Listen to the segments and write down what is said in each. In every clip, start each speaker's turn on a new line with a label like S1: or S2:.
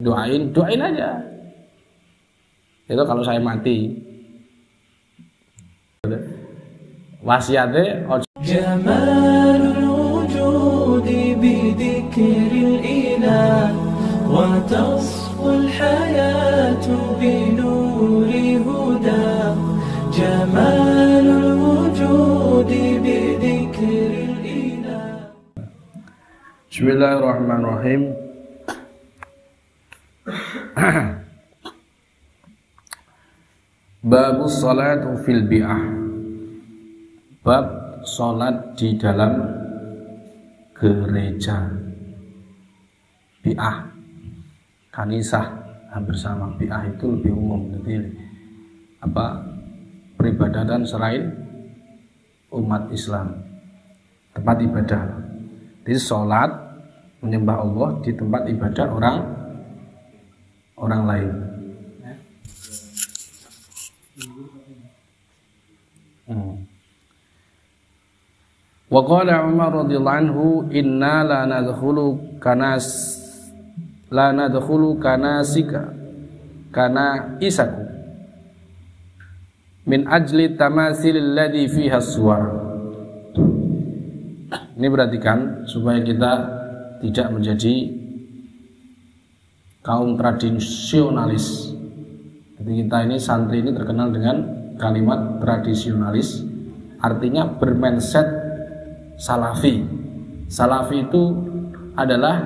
S1: doain aja. Itu kalau saya mati. Wasiatnya
S2: Jamalul wujudi bidzikril ilah wa tasful hayatu binuri huda. Jamalul wujudi bidzikril ilah.
S1: Bismillahirrahmanirrahim. Babus salatu fil bi'ah. Bab salat di dalam gereja. Bi'ah, kanisah, hampir sama. Bi'ah itu lebih umum, jadi peribadatan selain umat Islam, tempat ibadah. Jadi salat menyembah Allah di tempat ibadah orang lain. Wa qala Umar radhiyallahu anhu inna la nadkhulu kanasika kana isaku min ajli tamasil alladhi fiha suwar. Ini perhatikan supaya kita tidak menjadi kaum tradisionalis. Jadi kita ini santri ini terkenal dengan kalimat tradisionalis, artinya bermindset salafi. Salafi itu adalah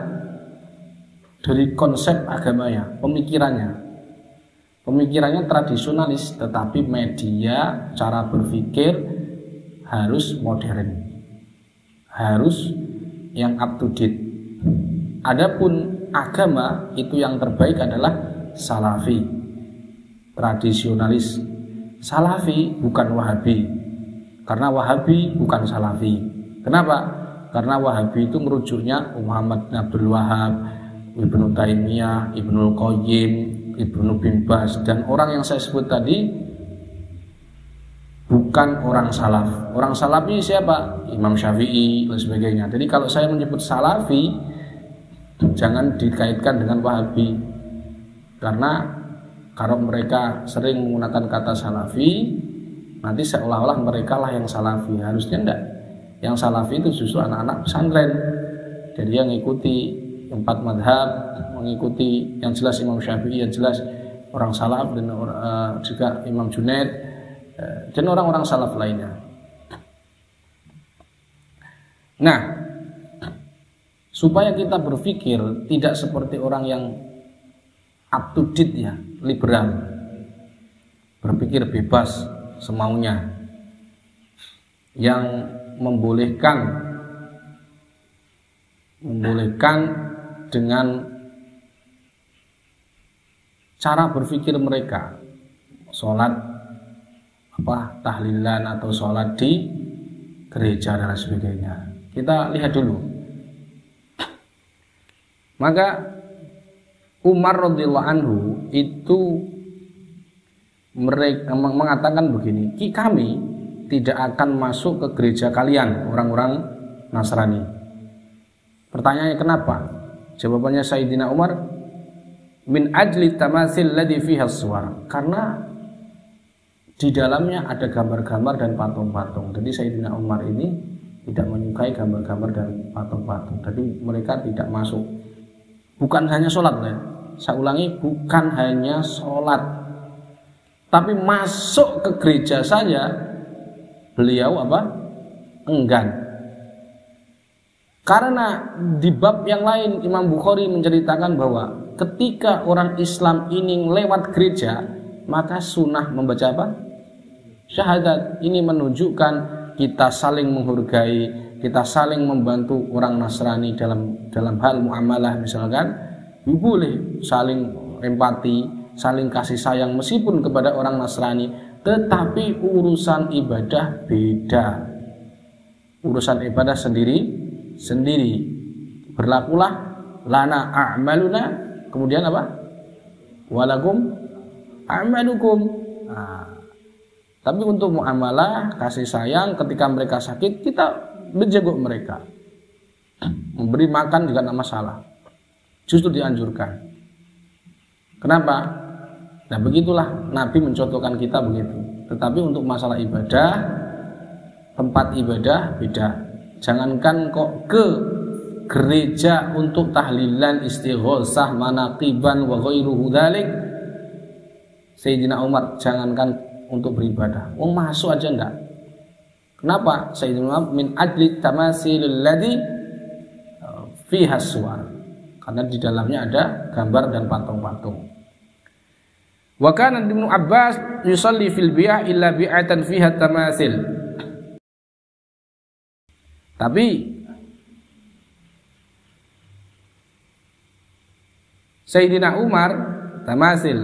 S1: dari konsep agamanya, pemikirannya tradisionalis, tetapi media cara berpikir harus modern, harus yang up to date. Adapun agama itu yang terbaik adalah salafi, tradisionalis. Salafi bukan Wahabi, karena Wahabi bukan Salafi. Kenapa? Karena Wahabi itu merujuknya Muhammad bin Abdul Wahab, Ibnu Taimiyah, Ibnu Qayyim, Ibnu bin Baz, dan orang yang saya sebut tadi bukan orang salaf. Orang salaf ini siapa? Imam Syafi'i dan sebagainya. Jadi kalau saya menyebut salafi, jangan dikaitkan dengan Wahabi, karena kalau mereka sering menggunakan kata salafi, nanti seolah-olah mereka lah yang salafi. Harusnya enggak. Yang salafi itu justru anak-anak pesantren. Jadi yang mengikuti 4 madhab, mengikuti yang jelas Imam Syafi'i, yang jelas orang salaf, dan juga Imam Junaid, dan orang-orang salaf lainnya. Nah, supaya kita berpikir tidak seperti orang yang up to date ya, liberal, berpikir bebas semaunya, yang membolehkan dengan cara berpikir mereka, sholat tahlilan atau sholat di gereja dan sebagainya. Kita lihat dulu. Maka Umar radhiyallahu anhu itu mereka mengatakan begini, kami tidak akan masuk ke gereja kalian, orang-orang Nasrani. Pertanyaannya kenapa? Jawabannya Sayyidina Umar, min ajli tamasil ladzi fiha suwar, karena di dalamnya ada gambar-gambar dan patung-patung. Jadi Sayyidina Umar ini tidak menyukai gambar-gambar dan patung-patung. Jadi mereka tidak masuk. Bukan hanya sholat ya. Saya ulangi, bukan hanya sholat, tapi masuk ke gereja saja beliau enggan. Karena di bab yang lain Imam Bukhari menceritakan bahwa ketika orang Islam ini lewat gereja, maka sunnah membaca syahadat. Ini menunjukkan kita saling menghargai, kita saling membantu orang Nasrani dalam hal muamalah, misalkan boleh saling empati, saling kasih sayang meskipun kepada orang Nasrani. Tetapi urusan ibadah beda. Urusan ibadah sendiri. Berlakulah lana a'maluna, kemudian walakum a'malukum. Tapi untuk muamalah, kasih sayang, ketika mereka sakit, kita menjenguk mereka. Memberi makan juga tidak masalah. Justru dianjurkan. Kenapa? Nah begitulah Nabi mencontohkan kita begitu. Tetapi untuk masalah ibadah, tempat ibadah beda. Jangankan kok ke gereja untuk tahlilan, istighosah, manaqiban wa ghairuhu dzalik. Sayyidina Umar jangankan untuk beribadah, masuk aja enggak. Kenapa? Sayyidina Umar min ajli tamasilil ladzi fiha suwar. Karena di dalamnya ada gambar dan patung-patung. Wa kana Ibnu Abbas yusalli fil bi'ah illa bi'atan fiha tamasil. Tapi Sayyidina Umar tamasil,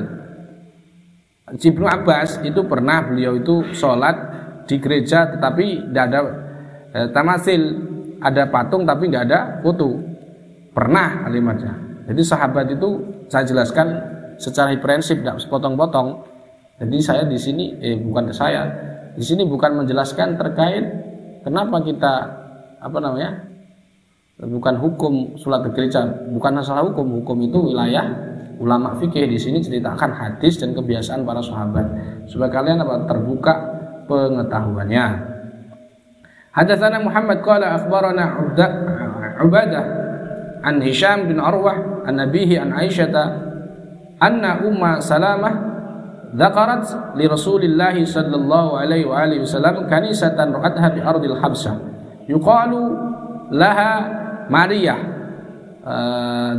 S1: Ibnu Abbas itu pernah beliau itu sholat di gereja tetapi tidak ada tamasil, ada patung tapi nggak ada foto. Pernah kalimatnya. Jadi sahabat itu saya jelaskan secara prinsip, tidak sepotong-potong. Jadi saya di sini di sini bukan menjelaskan terkait kenapa kita bukan hukum sholat di gereja, bukan masalah hukum itu wilayah ulama fikih. Di sini ceritakan hadis dan kebiasaan para sahabat supaya kalian terbuka pengetahuannya. Hadatsana Muhammad qala akhbarana Ubadah an Hisham bin Arwah an Nabihi an Aisyah anna Umma Salamah dzakarat li Rasulillah sallallahu alaihi wa alihi wasallam kanisatan ra'atha bi ardil Habsyah yuqalu laha Maria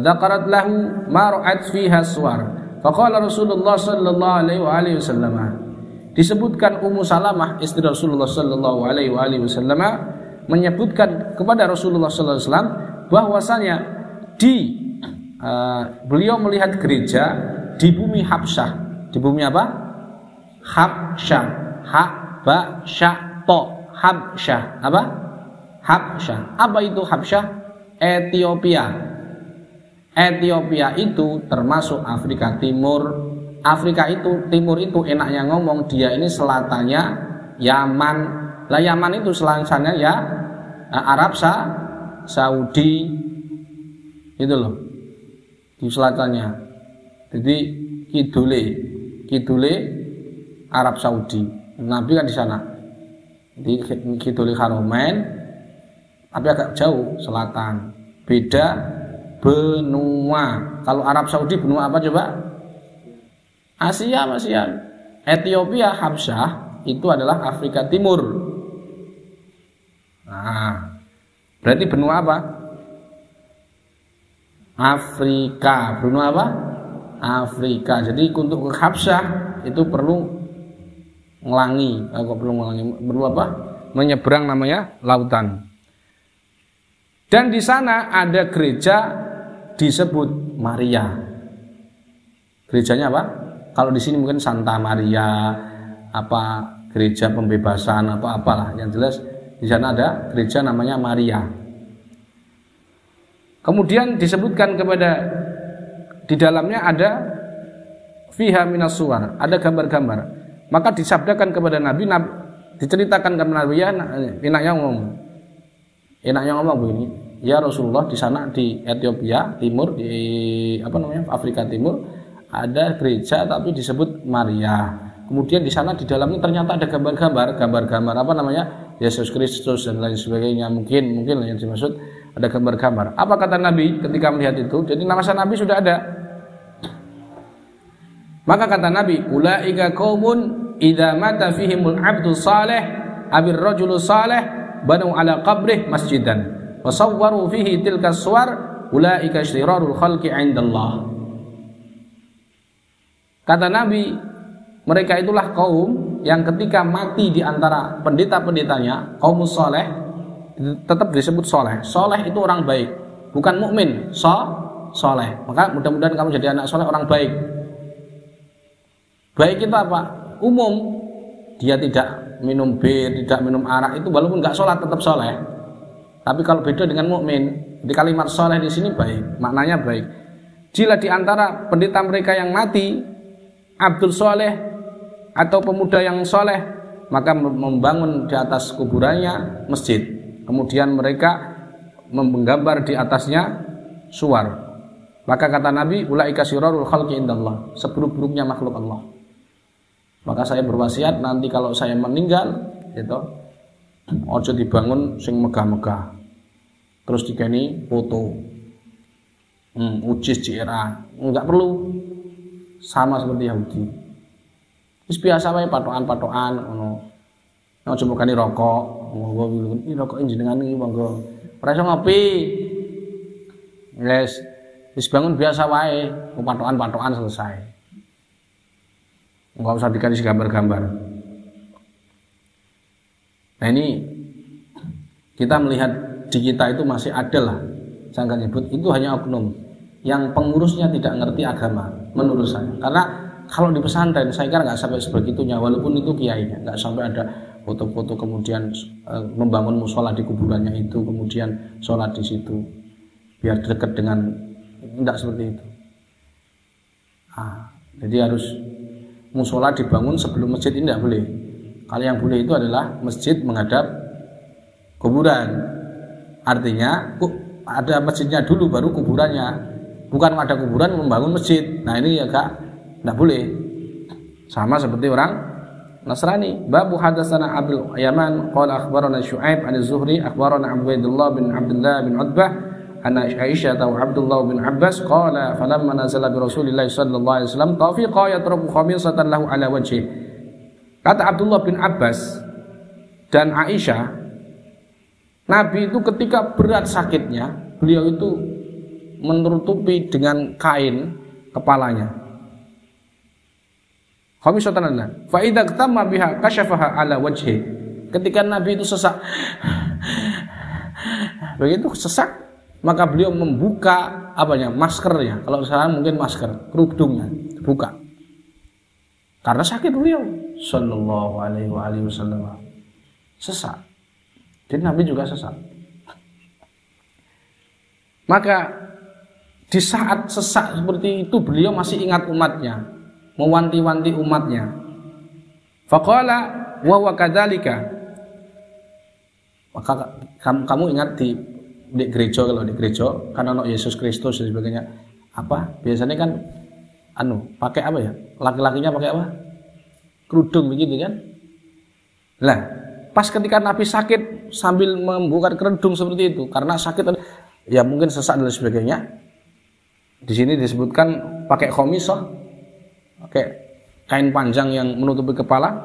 S1: dzakarat lahu ma ra'at fiha suwar faqala Rasulullah sallallahu alaihi wa alihi wasallam. Disebutkan Ummu Salamah istri Rasulullah sallallahu alaihi wa alihi wasallam menyebutkan kepada Rasulullah sallallahu alaihi wasallam bahwasanya beliau melihat gereja di bumi Habsyah. Di bumi apa? Habsyah. Habsyah. Apa? Habsyah. Apa itu Habsyah? Ethiopia. Ethiopia itu termasuk Afrika Timur. Afrika itu timur itu enaknya ngomong dia ini selatannya Yaman. Lah Yaman itu selatannya ya Arab Saudi. Itu loh. Di selatannya. Jadi kidule Arab Saudi. Nabi kan di sana. Di kidule Haramain, tapi agak jauh selatan. Beda benua. Kalau Arab Saudi benua apa coba? Asia. Ethiopia Habsyah itu adalah Afrika Timur. Nah, berarti benua apa? Afrika. Benua apa? Afrika. Jadi untuk ke Habsyah itu perlu perlu apa? Menyeberang namanya lautan. Dan di sana ada gereja disebut Maria. Gerejanya apa? Kalau di sini mungkin Santa Maria, gereja pembebasan atau apalah. Yang jelas di sana ada gereja namanya Maria. Kemudian disebutkan di dalamnya ada fiha minas suwar, ada gambar-gambar. Maka disabdakan kepada Nabi diceritakan kepada Nabi, enaknya ngomong begini, ya Rasulullah, di sana di Ethiopia Timur, di Afrika Timur ada gereja tapi disebut Maria. Kemudian di sana di dalamnya ternyata ada gambar-gambar Yesus Kristus dan lain sebagainya. Mungkin yang dimaksud ada gambar-gambar. Apa kata Nabi ketika melihat itu? Jadi nama Nabi sudah ada. Maka kata Nabi, ulaika qaumun idza mata fihimul abdu salih abir rajulu salih banu ala qabrih masjidan wa sawwaru fihi tilka suwar ulaika syirarul khalqi 'indallah. Kata Nabi, mereka itulah kaum yang ketika mati di antara pendeta-pendetanya, kaum soleh, tetap disebut soleh. Soleh itu orang baik, bukan mukmin. Soleh. Maka mudah-mudahan kamu jadi anak soleh, orang baik. Baik itu apa? Umum. Dia tidak minum bir, tidak minum arak, itu walaupun nggak sholat tetap soleh. Tapi kalau beda dengan mukmin, di kalimat soleh di sini baik, maknanya baik. Jika di antara pendeta mereka yang mati Abdul Soleh atau pemuda yang soleh, maka membangun di atas kuburannya masjid. Kemudian mereka menggambar di atasnya suwar. Maka kata Nabi, ulaika syirarul khalqi indallah, seburuk-buruknya makhluk Allah. Maka saya berwasiat nanti kalau saya meninggal, itu ojo dibangun sing megah-megah. Terus dikeni foto. Ucis CRA, enggak perlu. Sama seperti Yahudi. Wis biasa wae patokan-patokan ngono. Nek cuma kani rokok, monggo iki rokok jenengan iki monggo. Ora iso ngopi. Wis bangun biasa wae, patokan-patokan selesai. Enggak usah dikasih gambar-gambar. Nah ini kita melihat di kita itu masih ada lah. Saya akan nyebut itu hanya oknum yang pengurusnya tidak ngerti agama menurut saya. Karena kalau di pesantren saya kira nggak sampai sebegitunya, walaupun itu kiainya nggak sampai ada foto-foto kemudian membangun musola di kuburannya itu, kemudian sholat di situ biar dekat dengan, tidak seperti itu. Jadi harus musola dibangun sebelum masjid, ini tidak boleh. Kalau yang boleh itu adalah masjid menghadap kuburan. Artinya ada masjidnya dulu baru kuburannya. Bukan ada kuburan membangun masjid. Nah ini ya kak, tidak boleh. Sama seperti orang Nasrani. Babu hadatsana Abdul Yaman qala akhbarana Syu'aib an Az-Zuhri akhbarana Ubaidullah bin Abdullah bin Utbah anna Aisyah wa Abdullah bin Abbas qala falamma nazala bi Rasulillah sallallahu alaihi wasallam tafiqa yatruku khamisatan lahu ala wajhi. Kata Abdullah bin Abbas dan Aisyah, Nabi itu ketika berat sakitnya, beliau itu menutupi dengan kain kepalanya. Khamisatan lana. Fa idza tamma biha kashafaha ala wajhi. Ketika Nabi itu sesak, begitu sesak, maka beliau membuka maskernya. Kalau sekarang mungkin masker, kerudungnya buka. Karena sakit beliau sallallahu alaihi wasallam. Sesak. Jadi Nabi juga sesak. Maka di saat sesak seperti itu beliau masih ingat umatnya, mewanti-wanti umatnya. Faqala wa huwa kadzalika. Maka kamu ingat di gereja, kalau di gereja kan ono Yesus Kristus dan sebagainya. Biasanya kan pakai apa ya? Laki-lakinya pakai apa? Kerudung begitu kan? Lah, pas ketika Nabi sakit sambil membuka kerudung seperti itu karena sakit ya mungkin sesak dan sebagainya. Di sini disebutkan pakai khomisah, pakai kain panjang yang menutupi kepala.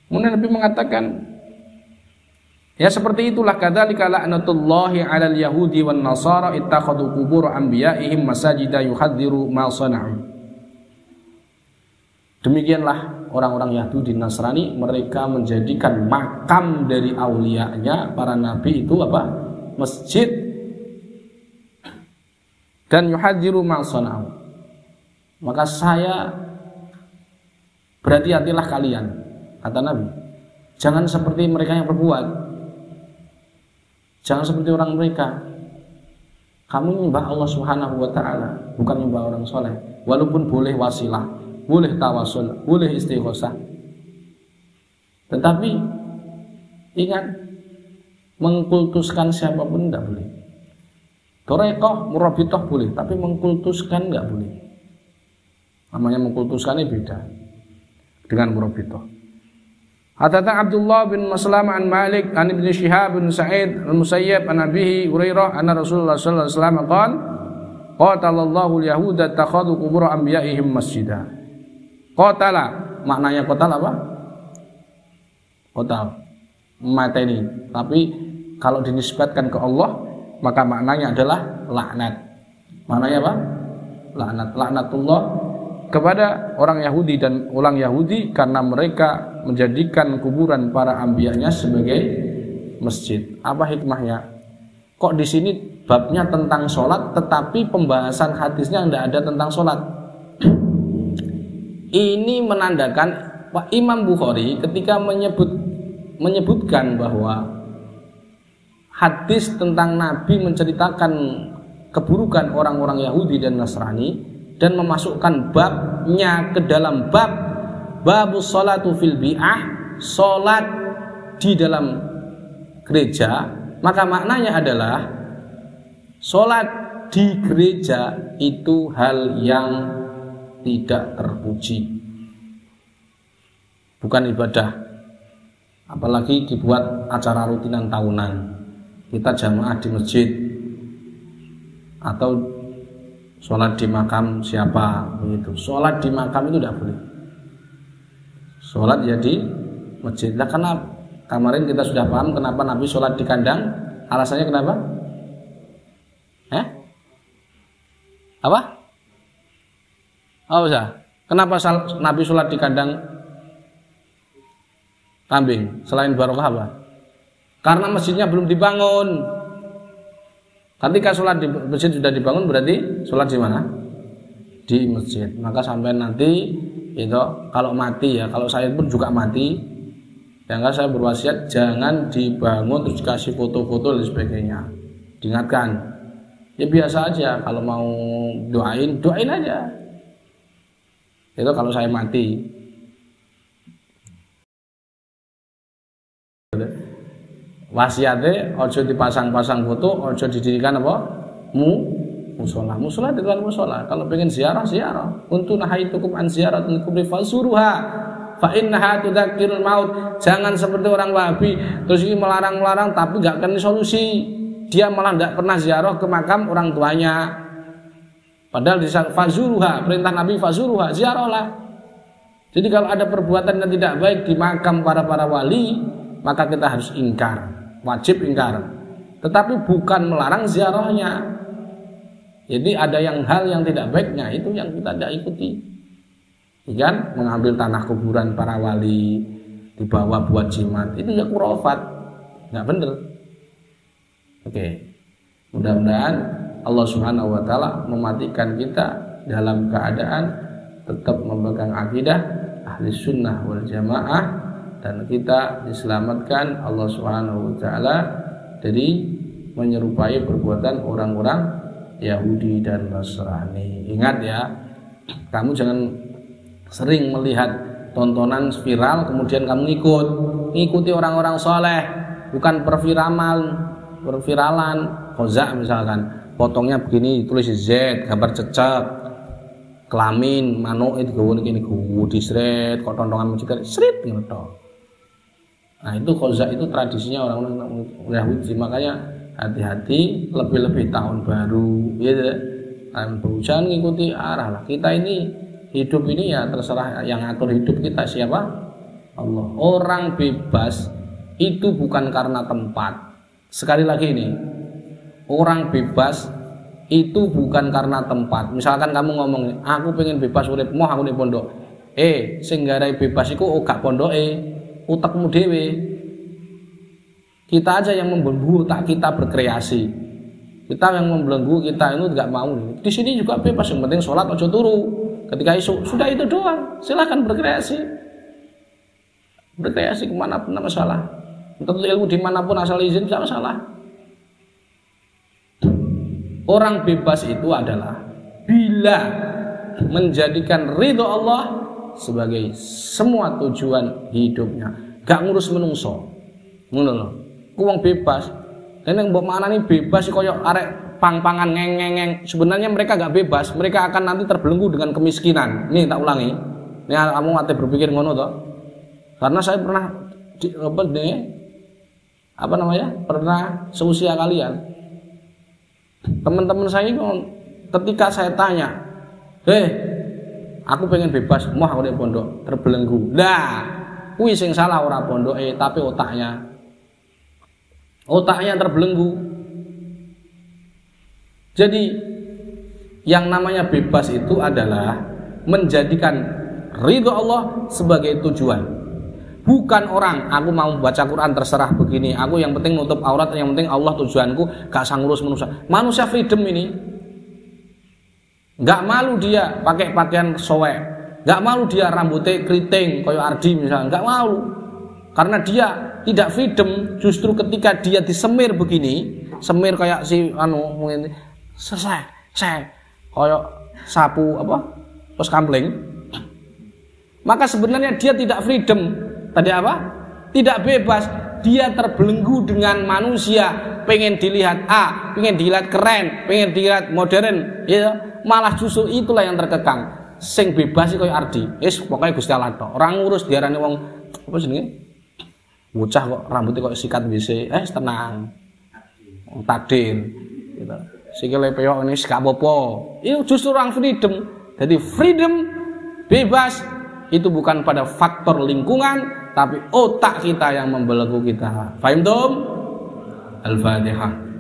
S1: Kemudian Nabi mengatakan, ya seperti itulah kadzalika la'natullahi 'alal yahudi wan nasara ittakhadhu qubur anbiya'ihim masajida yuhadziru ma sana'u. Demikianlah orang-orang Yahudi Nasrani, mereka menjadikan makam dari aulianya para nabi itu masjid. Dan yuhadziru ma sana'u. Maka saya berhati-hatilah kalian, kata Nabi. Jangan seperti mereka yang berbuat. Jangan seperti orang mereka. Kamu menyembah Allah Subhanahu wa taala, bukan menyembah orang soleh. Walaupun boleh wasilah, boleh tawasul, boleh istighosah. Tetapi ingat, mengkultuskan siapapun tidak boleh. Torekoh, murabitoh boleh, tapi mengkultuskan nggak boleh. Namanya mengkultuskan ini beda dengan murabitoh. Haddatsan Abdullah bin Maslam an Malik an Ibnu Syihab bin Sa'id al-Musayyab an Abi Hurairah anna Rasulullah sallallahu alaihi wasallam qala qatalallahu al-yahuda takhadhu qubur anbiya'ihim masjida. Qatala, maknanya qatala apa? Qatal, mateni. Tapi kalau dinisbatkan ke Allah maka maknanya adalah laknat. Maknanya apa? Laknat. Laknatullah kepada orang Yahudi dan ulang Yahudi karena mereka menjadikan kuburan para anbiya'nya sebagai masjid. Apa hikmahnya? Kok di sini babnya tentang sholat, tetapi pembahasan hadisnya tidak ada tentang sholat? Ini menandakan Pak Imam Bukhari ketika menyebutkan bahwa hadis tentang Nabi menceritakan keburukan orang-orang Yahudi dan Nasrani dan memasukkan babnya ke dalam babus sholatu fil bi'ah, sholat di dalam gereja, maka maknanya adalah sholat di gereja itu hal yang tidak terpuji, bukan ibadah. Apalagi dibuat acara rutinan tahunan, kita jamaah di masjid atau sholat di makam siapa begitu. Sholat di makam itu tidak boleh. Sholat ya di masjid. Nah, karena kemarin kita sudah paham kenapa Nabi sholat di kandang. Alasannya kenapa? Apa? Oh, bisa. Kenapa Nabi sholat di kandang kambing selain barokah apa? Karena masjidnya belum dibangun. Ketika sholat di masjid sudah dibangun, berarti sholat di mana? Di masjid. Maka sampai nanti itu kalau mati ya, kalau saya pun juga mati, jangan saya berwasiat jangan dibangun terus dikasih foto-foto dan sebagainya. Diingatkan, ya biasa aja. Kalau mau doain aja. Itu kalau saya mati. Wasiatnya ojo dipasang-pasang foto, ojo didirikan apa? Musola. Musola di dalam musola. Kalau pengen ziarah. Untuk nahaitukum an ziyaratil kubri fasuruha fa innaha tudzakirul maut. Jangan seperti orang Wahabi terus ini melarang-larang tapi enggak kena solusi. Dia malah enggak pernah ziarah ke makam orang tuanya. Padahal di fazuruha, perintah Nabi fazuruha, ziarahlah. Jadi kalau ada perbuatan yang tidak baik di makam para wali, maka kita harus ingkar, wajib ingkar. Tetapi bukan melarang ziarahnya. Jadi ada hal yang tidak baiknya itu yang kita tidak ikuti. Kan mengambil tanah kuburan para wali dibawa buat jimat, itu ya khurafat, nggak bener. Oke. Mudah-mudahan Allah Subhanahu wa taala mematikan kita dalam keadaan tetap memegang akidah ahli sunnah wal jamaah, dan kita diselamatkan Allah Subhanahu wa taala dari menyerupai perbuatan orang-orang Yahudi dan Nasrani. Ingat ya, kamu jangan sering melihat tontonan viral kemudian kamu ngikuti orang-orang soleh, bukan perfiralan. Khozak misalkan, potongnya begini, tulis Z, gambar cecek, kelamin, manuk itu gini di seret, kok tontonan musik seret gitu. Nah itu khozak, itu tradisinya orang-orang Yahudi. Makanya hati-hati, lebih-lebih tahun baru gitu. Jangan ngikuti arah lah. Kita ini hidup ini ya terserah, yang ngatur hidup kita siapa? Allah. Orang bebas itu bukan karena tempat. Sekali lagi ini, orang bebas itu bukan karena tempat. Misalkan kamu ngomong, aku pengen bebas urip, mau aku di pondok. Sing garai bebas iku gak pondoke, utekmu dhewe. Kita aja yang membelenggu tak kita berkreasi. Kita yang membelenggu, kita itu enggak mau. Di sini juga bebas, yang penting sholat ojo turu. Ketika isu sudah itu doang, silahkan berkreasi. Berkreasi kemanapun tidak masalah. Tentu ilmu dimanapun asal izin tidak masalah. Orang bebas itu adalah bila menjadikan ridho Allah sebagai semua tujuan hidupnya, gak ngurus menungso. Ngono lho. Wong bebas. Dan yang mbok maknani bebas koyo arek pang-pangan ngeng-ngeng. Sebenarnya mereka gak bebas, mereka akan nanti terbelenggu dengan kemiskinan. Nih tak ulangi. Ini kamu ate berpikir ngono toh. Karena saya pernah pernah seusia kalian. Teman-teman saya ketika saya tanya, aku pengen bebas, mau aku di pondok, terbelenggu. Nah, kuwi sing salah ora pondoke, tapi otaknya terbelenggu. Jadi yang namanya bebas itu adalah menjadikan ridho Allah sebagai tujuan. Bukan orang, aku mau baca Quran terserah begini, aku yang penting nutup aurat, yang penting Allah tujuanku, gak sangurus manusia. Manusia freedom ini, gak malu dia pakai pakaian soek, gak malu dia rambutnya keriting, kayak Ardi misalnya, gak malu. Karena dia tidak freedom, justru ketika dia disemir begini, semir kayak si selesai, kayak sapu pos kampling, maka sebenarnya dia tidak freedom. Tadi apa? Tidak bebas. dia terbelenggu dengan manusia, pengen dilihat pengen dilihat keren, pengen dilihat modern, ya malah justru itulah yang terkekang. Sing bebas iki koyo Ardi, wis pokoke Gusti Allah tok. Ora ngurus diarani wong apa jenenge? Bocah kok rambutnya kok sikat WC, tenang. Takdir gitu. Sikile peyok ini gak apa-apa. Itu justru orang freedom. Jadi freedom, bebas itu bukan pada faktor lingkungan, tapi otak kita yang membelenggu kita. Fahim dong? Al-Fatihah.